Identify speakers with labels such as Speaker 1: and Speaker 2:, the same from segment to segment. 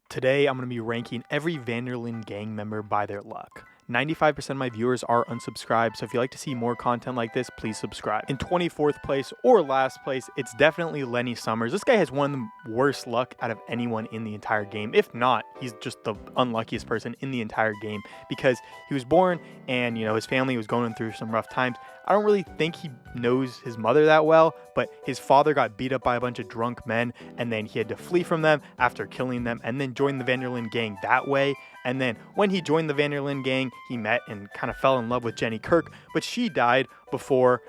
Speaker 1: Today, I'm going to be ranking every Vanderlyn gang member by their luck. 95% of my viewers are unsubscribed, so if you like to see more content like this, please subscribe. In 24th place or last place, it's definitely Lenny Summers. This guy has one of the worst luck out of anyone in the entire game. If not, he's just the unluckiest person in the entire game because he was born and, his family was going through some rough times. I don't really think he knows his mother that well, but his father got beat up by a bunch of drunk men, and then he had to flee from them after killing them, and then join the Vanderlyn gang that way. And then when he joined the Vanderlyn gang, he met and kind of fell in love with Jenny Kirk, but she died before,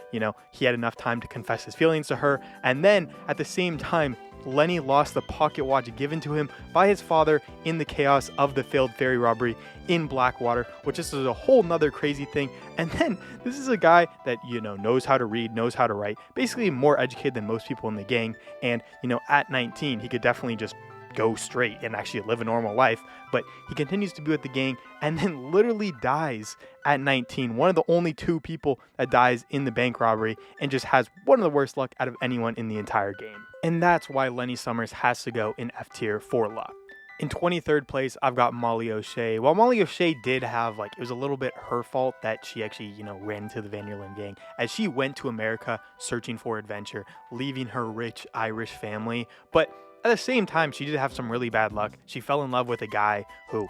Speaker 1: he had enough time to confess his feelings to her. And then at the same time, Lenny lost the pocket watch given to him by his father in the chaos of the failed ferry robbery in Blackwater, which is a whole nother crazy thing. And then this is a guy that, knows how to read, knows how to write, basically more educated than most people in the gang. And, at 19, he could definitely just go straight and actually live a normal life, but he continues to be with the gang and then literally dies at 19. One of the only two people that dies in the bank robbery, and just has one of the worst luck out of anyone in the entire game. And that's why Lenny Summers has to go in F tier for luck. In 23rd place, I've got Molly OShea. While Molly OShea did have, it was a little bit her fault that she actually, ran into the Vanderlyn gang, as she went to America searching for adventure, leaving her rich Irish family. But at the same time, she did have some really bad luck. She fell in love with a guy who,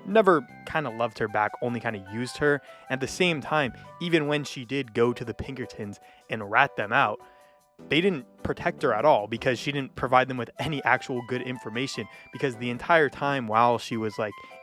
Speaker 1: never kind of loved her back, only kind of used her. And at the same time, even when she did go to the Pinkertons and rat them out, they didn't protect her at all because she didn't provide them with any actual good information, because the entire time while she was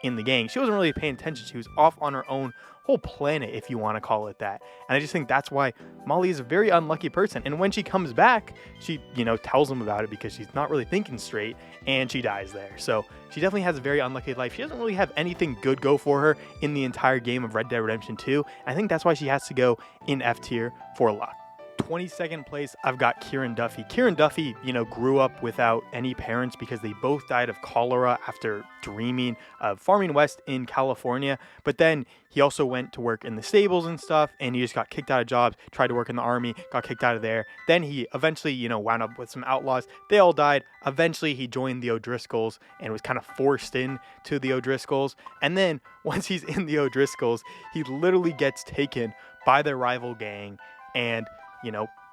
Speaker 1: in the gang, she wasn't really paying attention. She was off on her own whole planet, if you want to call it that. And I just think that's why Molly is a very unlucky person. And when she comes back, she, tells them about it because she's not really thinking straight, and she dies there. So she definitely has a very unlucky life. She doesn't really have anything good go for her in the entire game of Red Dead Redemption 2. And I think that's why she has to go in F tier for luck. 22nd place, I've got Kieran Duffy. Kieran Duffy, grew up without any parents because they both died of cholera after dreaming of farming west in California. But then he also went to work in the stables and stuff, and he just got kicked out of jobs, tried to work in the army, got kicked out of there. Then he eventually, wound up with some outlaws. They all died. Eventually, he joined the O'Driscolls and was kind of forced into the O'Driscolls. And then once he's in the O'Driscolls, he literally gets taken by their rival gang and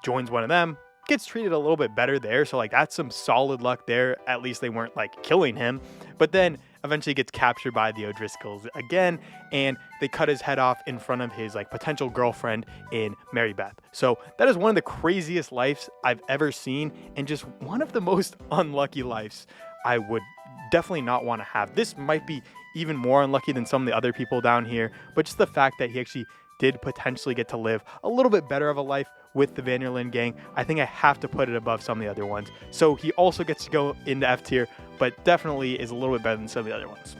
Speaker 1: joins one of them, gets treated a little bit better there. So that's some solid luck there. At least they weren't killing him. But then eventually gets captured by the O'Driscolls again, and they cut his head off in front of his potential girlfriend in Mary Beth. So that is one of the craziest lives I've ever seen, and just one of the most unlucky lives I would definitely not want to have. This might be even more unlucky than some of the other people down here, but just the fact that he actually did potentially get to live a little bit better of a life with the Vanderlyn gang, I think I have to put it above some of the other ones. So he also gets to go into F tier, but definitely is a little bit better than some of the other ones.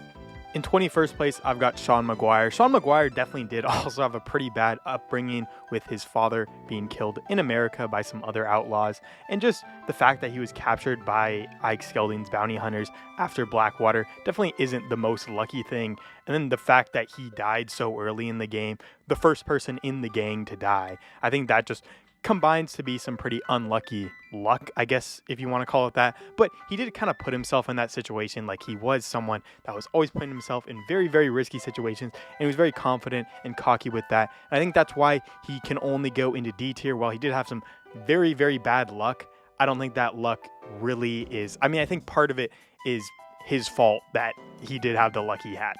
Speaker 1: In 21st place, I've got Shawn Maguire. Shawn Maguire definitely did also have a pretty bad upbringing with his father being killed in America by some other outlaws, and just the fact that he was captured by Ike Skelding's bounty hunters after Blackwater definitely isn't the most lucky thing. And then the fact that he died so early in the game, the first person in the gang to die, I think that just combines to be some pretty unlucky luck, I guess, if you want to call it that. But he did kind of put himself in that situation. He was someone that was always putting himself in very, very risky situations, and he was very confident and cocky with that. And I think that's why he can only go into D tier. While he did have some very, very bad luck, I don't think that luck really is, I think part of it is his fault that he did have the luck he had.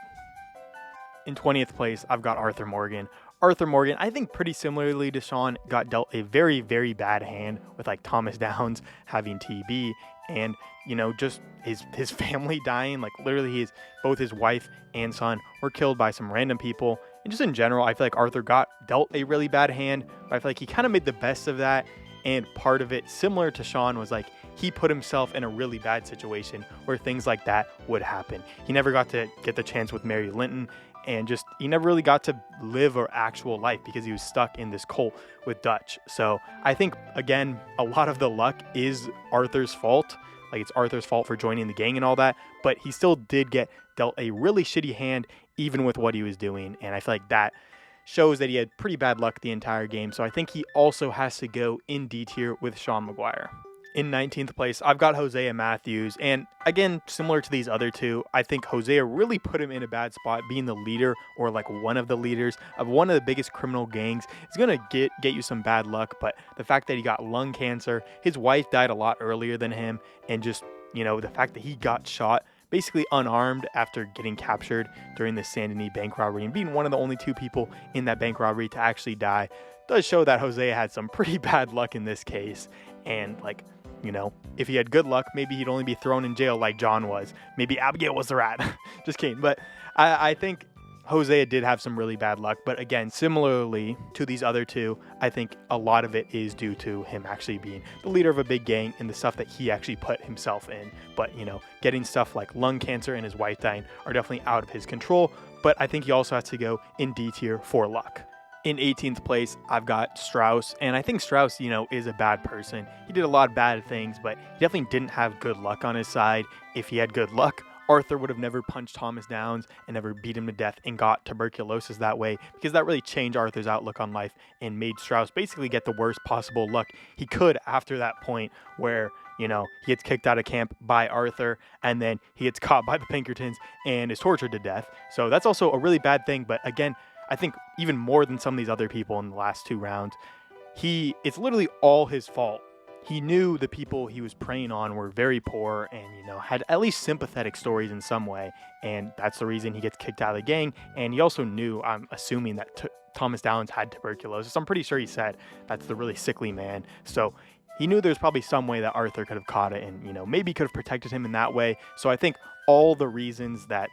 Speaker 1: In 20th place, I've got Arthur Morgan. Arthur Morgan, I think pretty similarly to Shawn, got dealt a very, very bad hand with Thomas Downs having TB and, just his family dying. Literally both his wife and son were killed by some random people. And just in general, I feel like Arthur got dealt a really bad hand, but I feel like he kind of made the best of that. And part of it, similar to Shawn, was he put himself in a really bad situation where things like that would happen. He never got to get the chance with Mary Linton, and just he never really got to live an actual life because he was stuck in this cult with Dutch. So I think, again, a lot of the luck is Arthur's fault. It's Arthur's fault for joining the gang and all that, but he still did get dealt a really shitty hand even with what he was doing. And I feel like that shows that he had pretty bad luck the entire game. So I think he also has to go in D tier with Shawn Maguire. In 19th place, I've got Hosea Matthews, and again, similar to these other two, I think Hosea really put him in a bad spot being the leader, or like one of the leaders of one of the biggest criminal gangs. It's going to get you some bad luck, but the fact that he got lung cancer, his wife died a lot earlier than him, and just, the fact that he got shot basically unarmed after getting captured during the Saint Denis bank robbery and being one of the only two people in that bank robbery to actually die does show that Hosea had some pretty bad luck in this case. And if he had good luck, maybe he'd only be thrown in jail like John was. Maybe Abigail was the rat. Just kidding. But I think Hosea did have some really bad luck. But again, similarly to these other two, I think a lot of it is due to him actually being the leader of a big gang and the stuff that he actually put himself in. But, getting stuff like lung cancer and his wife dying are definitely out of his control. But I think he also has to go in D tier for luck. In 18th place, I've got Strauss, and I think Strauss, is a bad person. He did a lot of bad things, but he definitely didn't have good luck on his side. If he had good luck, Arthur would have never punched Thomas Downs and never beat him to death and got tuberculosis that way, because that really changed Arthur's outlook on life and made Strauss basically get the worst possible luck he could after that point where, he gets kicked out of camp by Arthur, and then he gets caught by the Pinkertons and is tortured to death. So that's also a really bad thing, but again, I think even more than some of these other people in the last two rounds, it's literally all his fault. He knew the people he was preying on were very poor and, had at least sympathetic stories in some way. And that's the reason he gets kicked out of the gang. And he also knew, I'm assuming, that Thomas Downs had tuberculosis. I'm pretty sure he said that's the really sickly man. So he knew there's probably some way that Arthur could have caught it and, maybe could have protected him in that way. So I think all the reasons that,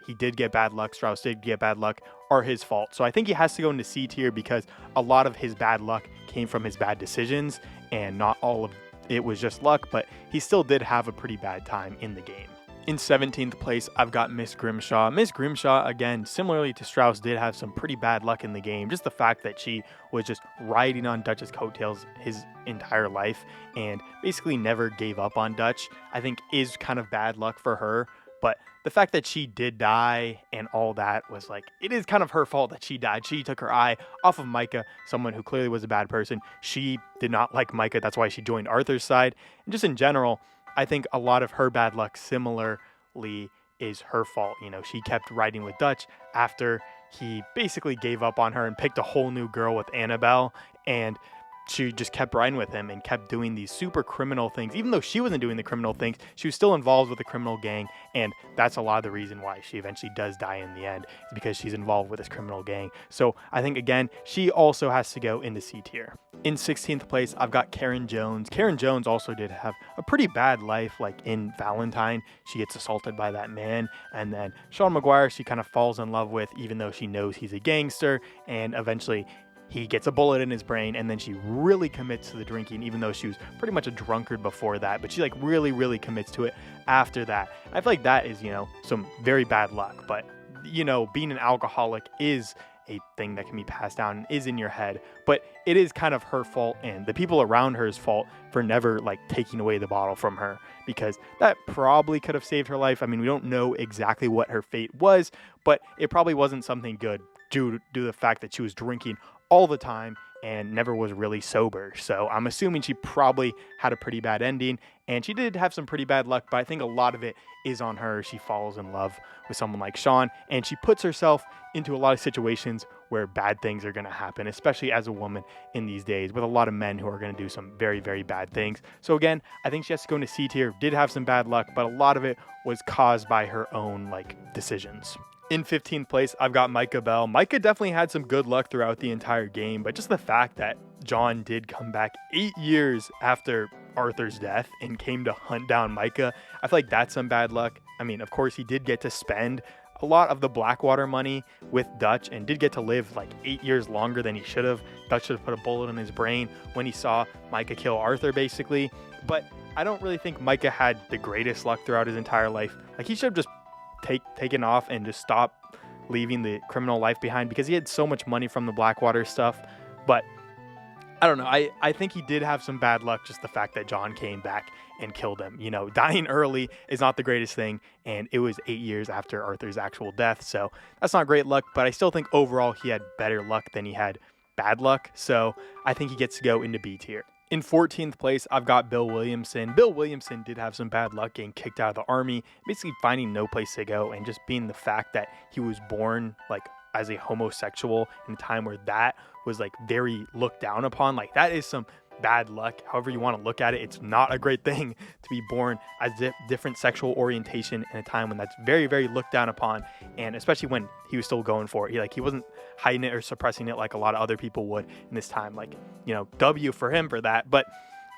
Speaker 1: he did get bad luck, Strauss did get bad luck, are his fault. So I think he has to go into C tier because a lot of his bad luck came from his bad decisions and not all of it was just luck, but he still did have a pretty bad time in the game. In 17th place, I've got Miss Grimshaw. Miss Grimshaw, again, similarly to Strauss, did have some pretty bad luck in the game. Just the fact that she was just riding on Dutch's coattails his entire life and basically never gave up on Dutch, I think is kind of bad luck for her. But the fact that she did die and all that was it is kind of her fault that she died. She took her eye off of Micah, someone who clearly was a bad person. She did not like Micah. That's why she joined Arthur's side. And just in general, I think a lot of her bad luck similarly is her fault. She kept riding with Dutch after he basically gave up on her and picked a whole new girl with Annabelle. And she just kept riding with him and kept doing these super criminal things. Even though she wasn't doing the criminal things, she was still involved with the criminal gang. And that's a lot of the reason why she eventually does die in the end, is because she's involved with this criminal gang. So I think, again, she also has to go into C tier. In 16th place, I've got Karen Jones. Karen Jones also did have a pretty bad life, in Valentine. She gets assaulted by that man. And then Shawn Maguire, she kind of falls in love with, even though she knows he's a gangster. And eventually he gets a bullet in his brain, and then she really commits to the drinking, even though she was pretty much a drunkard before that. But she really, really commits to it after that. I feel like that is, some very bad luck. But, being an alcoholic is a thing that can be passed down and is in your head. But it is kind of her fault and the people around her's fault for never taking away the bottle from her, because that probably could have saved her life. I mean, we don't know exactly what her fate was, but it probably wasn't something good due to the fact that she was drinking all the time and never was really sober. So I'm assuming she probably had a pretty bad ending, and she did have some pretty bad luck, but I think a lot of it is on her. She falls in love with someone like Shawn, and she puts herself into a lot of situations where bad things are going to happen, especially as a woman in these days, with a lot of men who are going to do some very, very bad things. So again, I think she has to go into C tier. Did have some bad luck, but a lot of it was caused by her own decisions. In 15th place, I've got Micah Bell. Micah definitely had some good luck throughout the entire game, but just the fact that John did come back 8 years after Arthur's death and came to hunt down Micah, I feel like that's some bad luck. I mean, of course, he did get to spend a lot of the Blackwater money with Dutch and did get to live 8 years longer than he should have. Dutch should have put a bullet in his brain when he saw Micah kill Arthur, basically. But I don't really think Micah had the greatest luck throughout his entire life. He should have just taken off and just stop leaving the criminal life behind, because he had so much money from the Blackwater stuff. But I don't know. I think he did have some bad luck, just the fact that John came back and killed him. Dying early is not the greatest thing, and it was 8 years after Arthur's actual death, so that's not great luck, but I still think overall he had better luck than he had bad luck, so I think he gets to go into B tier. In 14th place, I've got Bill Williamson. Bill Williamson did have some bad luck getting kicked out of the army, basically finding no place to go, and just being the fact that he was born like as a homosexual in a time where that was like very looked down upon. Like that is some bad luck. However you want to look at it, it's not a great thing to be born as different sexual orientation in a time when that's very, very looked down upon, and especially when he was still going for it. He wasn't hiding it or suppressing it like a lot of other people would in this time. Like, W for him for that. But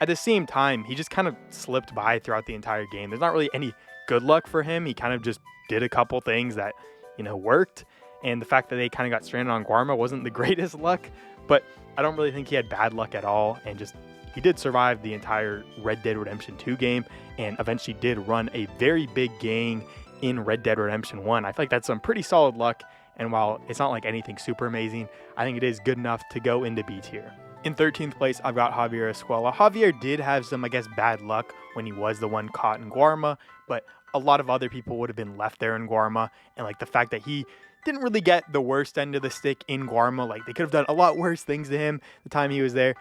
Speaker 1: at the same time, he just kind of slipped by throughout the entire game. There's not really any good luck for him. He kind of just did a couple things that, worked. And the fact that they kind of got stranded on Guarma wasn't the greatest luck, but I don't really think he had bad luck at all. And just, he did survive the entire Red Dead Redemption 2 game and eventually did run a very big gang in Red Dead Redemption 1. I feel like that's some pretty solid luck. And while it's not like anything super amazing, I think it is good enough to go into B tier. In 13th place, I've got Javier Escuela. Javier did have some, bad luck when he was the one caught in Guarma, but a lot of other people would have been left there in Guarma. And the fact that he didn't really get the worst end of the stick in Guarma, they could have done a lot worse things to him the time he was there,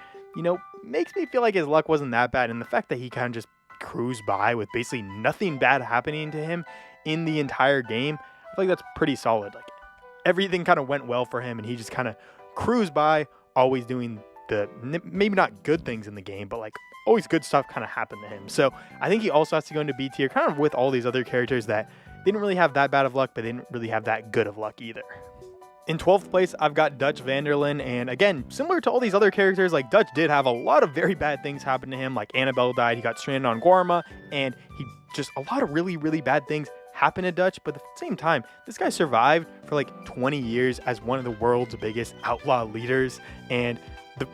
Speaker 1: makes me feel like his luck wasn't that bad. And the fact that he kind of just cruised by with basically nothing bad happening to him in the entire game, I feel like that's pretty solid. Everything kind of went well for him, and he just kind of cruised by, always doing the maybe not good things in the game, but always good stuff kind of happened to him. So I think he also has to go into B tier, kind of with all these other characters that didn't really have that bad of luck, but they didn't really have that good of luck either. In 12th place, I've got Dutch van der Linde, and again, similar to all these other characters, Dutch did have a lot of very bad things happen to him. Annabelle died, he got stranded on Guarma, and a lot of really, really bad things happened to Dutch, but at the same time, this guy survived for 20 years as one of the world's biggest outlaw leaders, and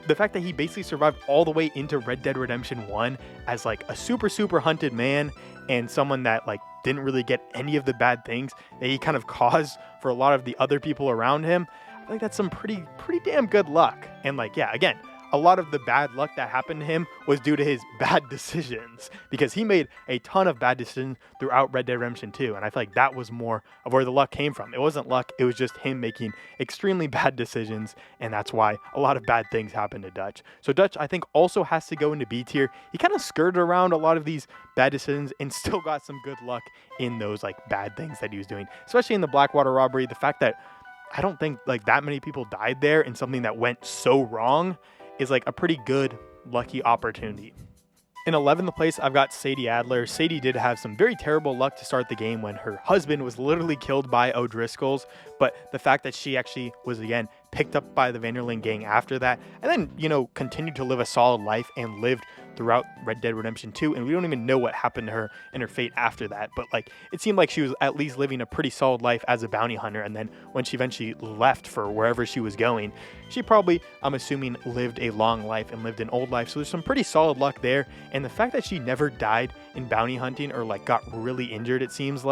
Speaker 1: the fact that he basically survived all the way into Red Dead Redemption 1 as a super, super hunted man and someone that didn't really get any of the bad things that he kind of caused for a lot of the other people around him, I think that's some pretty damn good luck. And again, a lot of the bad luck that happened to him was due to his bad decisions, because he made a ton of bad decisions throughout Red Dead Redemption 2, and I feel like that was more of where the luck came from. It wasn't luck, it was just him making extremely bad decisions, and that's why a lot of bad things happened to Dutch. So Dutch, I think, also has to go into B tier. He kind of skirted around a lot of these bad decisions and still got some good luck in those bad things that he was doing, especially in the Blackwater robbery. The fact that I don't think that many people died there in something that went so wrong is a pretty good lucky opportunity. In 11th place, I've got Sadie Adler. Sadie did have some very terrible luck to start the game when her husband was literally killed by O'Driscoll's, but the fact that she actually was, again, picked up by the van der Linde gang after that, and then, continued to live a solid life and lived throughout Red Dead Redemption 2, and we don't even know what happened to her and her fate after that, but it seemed like she was at least living a pretty solid life as a bounty hunter, and then when she eventually left for wherever she was going, she probably, I'm assuming, lived a long life and lived an old life. So there's some pretty solid luck there, and the fact that she never died in bounty hunting or got really injured, it seems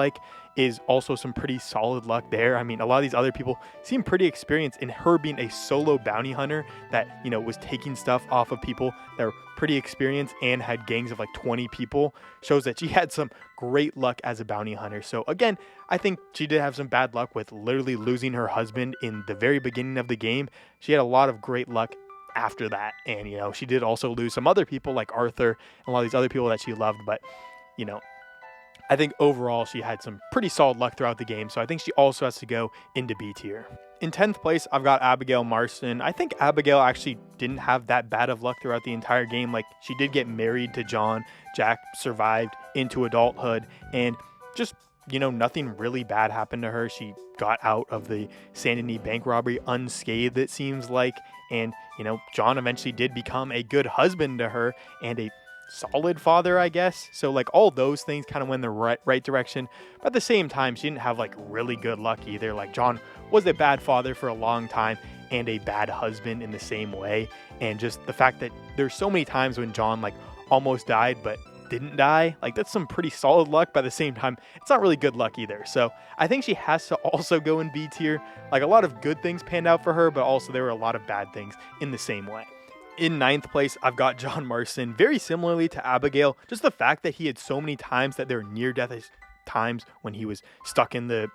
Speaker 1: is also some pretty solid luck there. I mean, a lot of these other people seem pretty experienced, in her being a solo bounty hunter that, was taking stuff off of people that were pretty experienced and had gangs of 20 people, shows that she had some great luck as a bounty hunter. So again, I think she did have some bad luck with literally losing her husband in the very beginning of the game. She had a lot of great luck after that, and she did also lose some other people like Arthur and a lot of these other people that she loved, but I think overall she had some pretty solid luck throughout the game, so I think she also has to go into B tier. In 10th place, I've got Abigail Marston. I think Abigail actually didn't have that bad of luck throughout the entire game. She did get married to John. Jack survived into adulthood, and just, nothing really bad happened to her. She got out of the Saint Denis bank robbery unscathed, it seems like, and, John eventually did become a good husband to her and a solid father, I guess. So all those things kind of went in the right direction, but at the same time, she didn't have really good luck either. John was a bad father for a long time and a bad husband in the same way, and just the fact that there's so many times when John almost died but didn't die, that's some pretty solid luck, but at the same time, it's not really good luck either. So I think she has to also go in B tier. A lot of good things panned out for her, but also there were a lot of bad things in the same way. In 9th place, I've got John Marston. Very similarly to Abigail, just the fact that he had so many times that there were near-death times when he was stuck in the,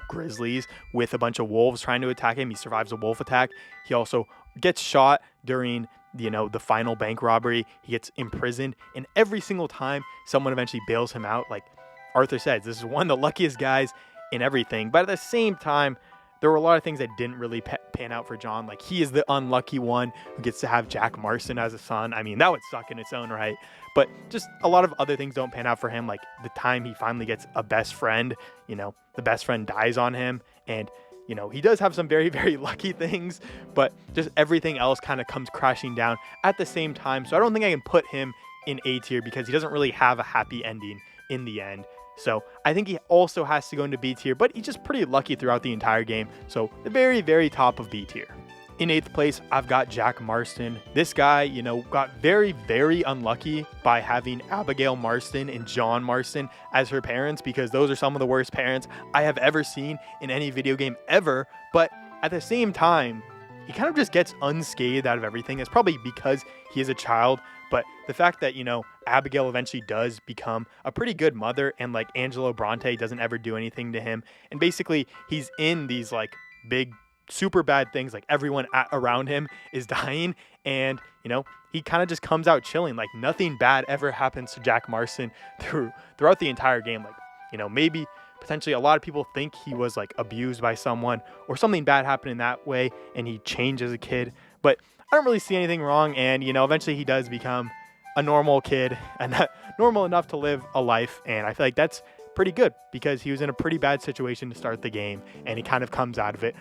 Speaker 1: grizzlies with a bunch of wolves trying to attack him. He survives a wolf attack. He also gets shot during the final bank robbery, he gets imprisoned, and every single time someone eventually bails him out. Like Arthur says, this is one of the luckiest guys in everything. But at the same time, there were a lot of things that didn't really pan out for John. Like, he is the unlucky one who gets to have Jack Marston as a son. I mean, that would suck in its own right. But just a lot of other things don't pan out for him. Like the time he finally gets a best friend, the best friend dies on him. And, he does have some very, very lucky things, but just everything else kind of comes crashing down at the same time. So I don't think I can put him in A tier because he doesn't really have a happy ending in the end. So I think he also has to go into B tier, but he's just pretty lucky throughout the entire game. So the very, very top of B tier. In 8th place, I've got Jack Marston. This guy, got very, very unlucky by having Abigail Marston and John Marston as her parents, because those are some of the worst parents I have ever seen in any video game ever. But at the same time, he kind of just gets unscathed out of everything. It's probably because he is a child, but the fact that, Abigail eventually does become a pretty good mother, and like Angelo Bronte doesn't ever do anything to him. And basically he's in these like big, super bad things, like everyone around him is dying, and he kind of just comes out chilling. Like nothing bad ever happens to Jack Marston throughout the entire game. Like maybe potentially a lot of people think he was like abused by someone or something bad happened in that way and he changed as a kid, but I don't really see anything wrong. And eventually he does become a normal kid and normal enough to live a life, and I feel like that's pretty good because he was in a pretty bad situation to start the game and he kind of comes out of it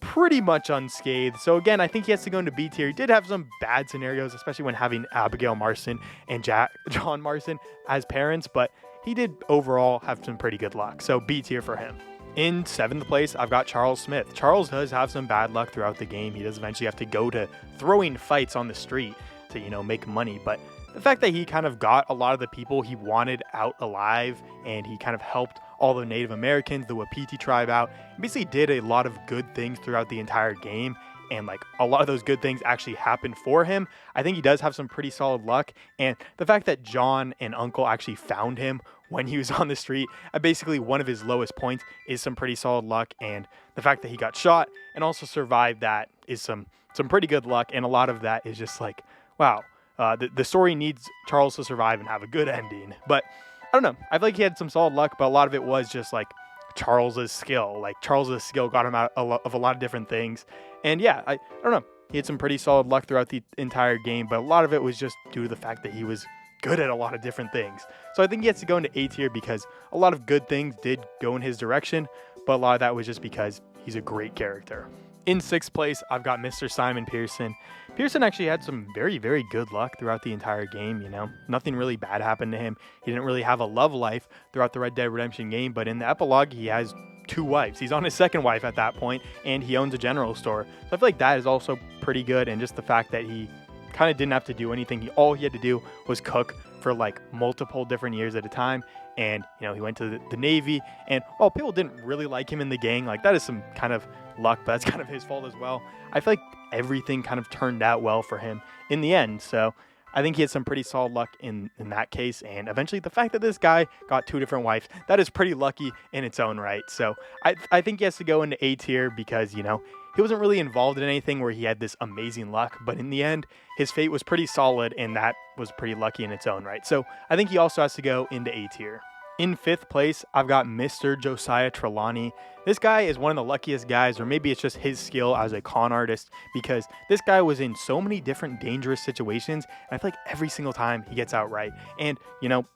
Speaker 1: pretty much unscathed. So again, I think he has to go into B tier. He did have some bad scenarios, especially when having Abigail Marston and John Marston as parents, but he did overall have some pretty good luck. So B tier for him. In 7th place, I've got Charles Smith. Charles does have some bad luck throughout the game. He does eventually have to go to throwing fights on the street to, make money, but the fact that he kind of got a lot of the people he wanted out alive, and he kind of helped all the Native Americans, the Wapiti tribe out, and basically did a lot of good things throughout the entire game, and like a lot of those good things actually happened for him. I think he does have some pretty solid luck, and the fact that John and Uncle actually found him when he was on the street at basically one of his lowest points is some pretty solid luck, and the fact that he got shot and also survived that is some pretty good luck, and a lot of that is just like, wow, the story needs Charles to survive and have a good ending. But I don't know, I feel like he had some solid luck, but a lot of it was just like Charles's skill. Like Charles's skill got him out of a lot of different things, and yeah, I don't know, he had some pretty solid luck throughout the entire game, but a lot of it was just due to the fact that he was good at a lot of different things. So I think he has to go into A tier because a lot of good things did go in his direction, but a lot of that was just because he's a great character. In 6th place, I've got Mr. Simon Pearson. Pearson actually had some very, very good luck throughout the entire game, Nothing really bad happened to him. He didn't really have a love life throughout the Red Dead Redemption game, but in the epilogue, he has 2 wives. He's on his 2nd wife at that point, and he owns a general store. So I feel like that is also pretty good, and just the fact that he kind of didn't have to do anything. All he had to do was cook for like multiple different years at a time. And, he went to the Navy, and while people didn't really like him in the gang, like that is some kind of luck, but that's kind of his fault as well. I feel like everything kind of turned out well for him in the end. So I think he had some pretty solid luck in that case. And eventually the fact that this guy got 2 different wives, that is pretty lucky in its own right. So I think he has to go into A tier because, he wasn't really involved in anything where he had this amazing luck, but in the end, his fate was pretty solid, and that was pretty lucky in its own right. So I think he also has to go into A tier. In 5th place, I've got Mr. Josiah Trelawney. This guy is one of the luckiest guys, or maybe it's just his skill as a con artist, because this guy was in so many different dangerous situations, and I feel like every single time he gets out right. And,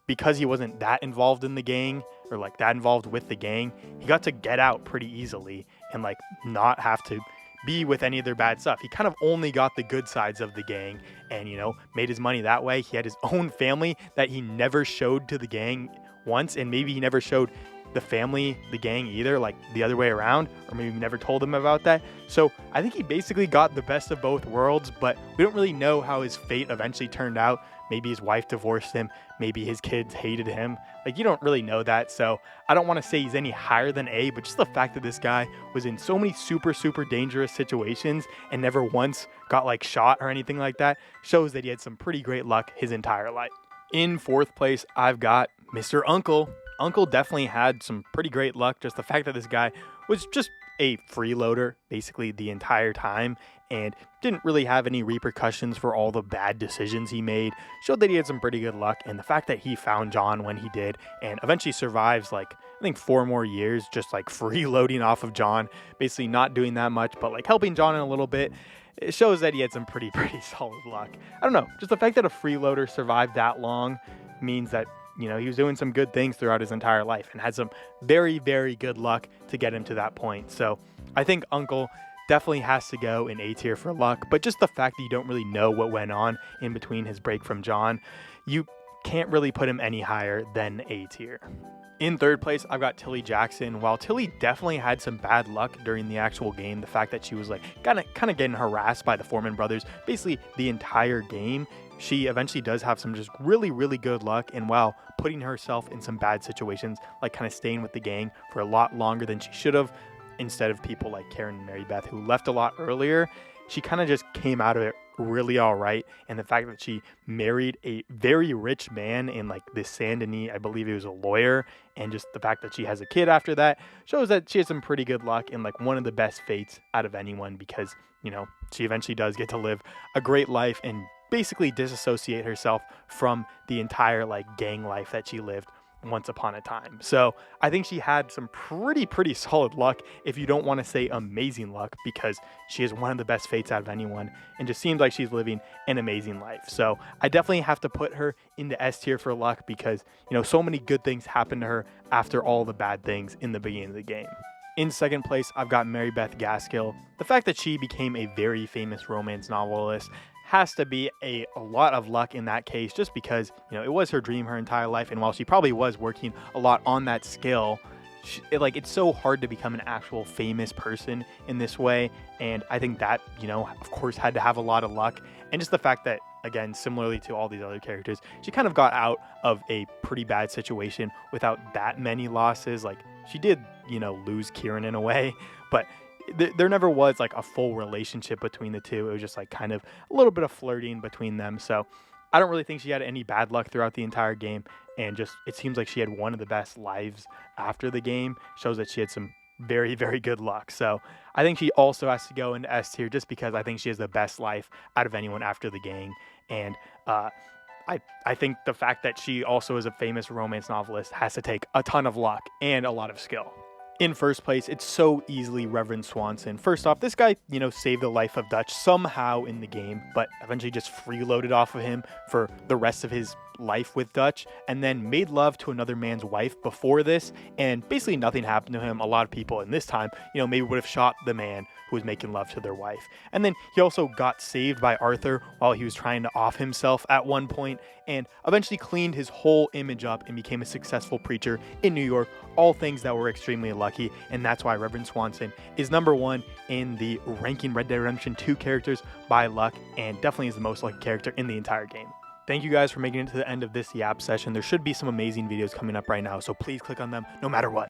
Speaker 1: because he wasn't that involved in the gang, or like that involved with the gang, he got to get out pretty easily and like not have to be with any of their bad stuff. He kind of only got the good sides of the gang and, made his money that way. He had his own family that he never showed to the gang once, and maybe he never showed the family the gang either, like the other way around, or maybe never told them about that. So I think he basically got the best of both worlds, but we don't really know how his fate eventually turned out. Maybe his wife divorced him, maybe his kids hated him. Like, you don't really know that, so I don't want to say he's any higher than A, but just the fact that this guy was in so many super, super dangerous situations and never once got like shot or anything like that shows that he had some pretty great luck his entire life. In 4th place, I've got Mr. Uncle. Uncle definitely had some pretty great luck. Just the fact that this guy was just a freeloader basically the entire time and didn't really have any repercussions for all the bad decisions he made. Showed that he had some pretty good luck, and the fact that he found John when he did and eventually survives like I think 4 more years just like freeloading off of John, basically not doing that much but like helping John in a little bit. It shows that he had some pretty solid luck. I don't know, just the fact that a freeloader survived that long means that, you know, he was doing some good things throughout his entire life and had some very good luck to get him to that point. So I think Uncle definitely has to go in A tier for luck, but just the fact that you don't really know what went on in between his break from John, you can't really put him any higher than A tier. In third place, I've got Tilly Jackson. While Tilly definitely had some bad luck during the actual game, the fact that she was like kind of getting harassed by the Foreman brothers basically the entire game, she eventually does have some just really good luck, and while putting herself in some bad situations, like kind of staying with the gang for a lot longer than she should have, instead of people like Karen and Mary Beth who left a lot earlier, she kind of just came out of it really all right. And the fact that she married a very rich man in like this Saint Denis, I believe he was a lawyer, and just the fact that she has a kid after that shows that she has some pretty good luck and like one of the best fates out of anyone, because, you know, she eventually does get to live a great life and basically disassociate herself from the entire like gang life that she lived once upon a time. So I think she had some pretty solid luck, if you don't want to say amazing luck, because she is one of the best fates out of anyone and just seems like she's living an amazing life. So I definitely have to put her into S tier for luck, because, you know, so many good things happened to her after all the bad things in the beginning of the game. In second place, I've got Mary Beth Gaskill. The fact that she became a very famous romance novelist has to be a lot of luck in that case, just because, you know, it was her dream her entire life, and while she probably was working a lot on that skill, it's so hard to become an actual famous person in this way, and I think that, you know, of course had to have a lot of luck, and just the fact that, again, similarly to all these other characters, she kind of got out of a pretty bad situation without that many losses. Like, she did, you know, lose Kieran in a way, but there never was like a full relationship between the two. It was just like kind of a little bit of flirting between them. So I don't really think she had any bad luck throughout the entire game, and just it seems like she had one of the best lives after the game. Shows that she had some very good luck. So I think she also has to go into S tier, just because I think she has the best life out of anyone after the gang. And I think the fact that she also is a famous romance novelist has to take a ton of luck and a lot of skill. In first place, it's so easily Reverend Swanson. First off, this guy, you know, saved the life of Dutch somehow in the game, but eventually just freeloaded off of him for the rest of his life with Dutch, and then made love to another man's wife before this, and basically nothing happened to him. A lot of people in this time, you know, maybe would have shot the man who was making love to their wife. And then he also got saved by Arthur while he was trying to off himself at one point, and eventually cleaned his whole image up and became a successful preacher in New York. All things that were extremely lucky, and that's why Reverend Swanson is number 1 in the ranking Red Dead Redemption 2 characters by luck, and definitely is the most lucky character in the entire game. Thank you guys for making it to the end of this Yap session. There should be some amazing videos coming up right now, so please click on them no matter what.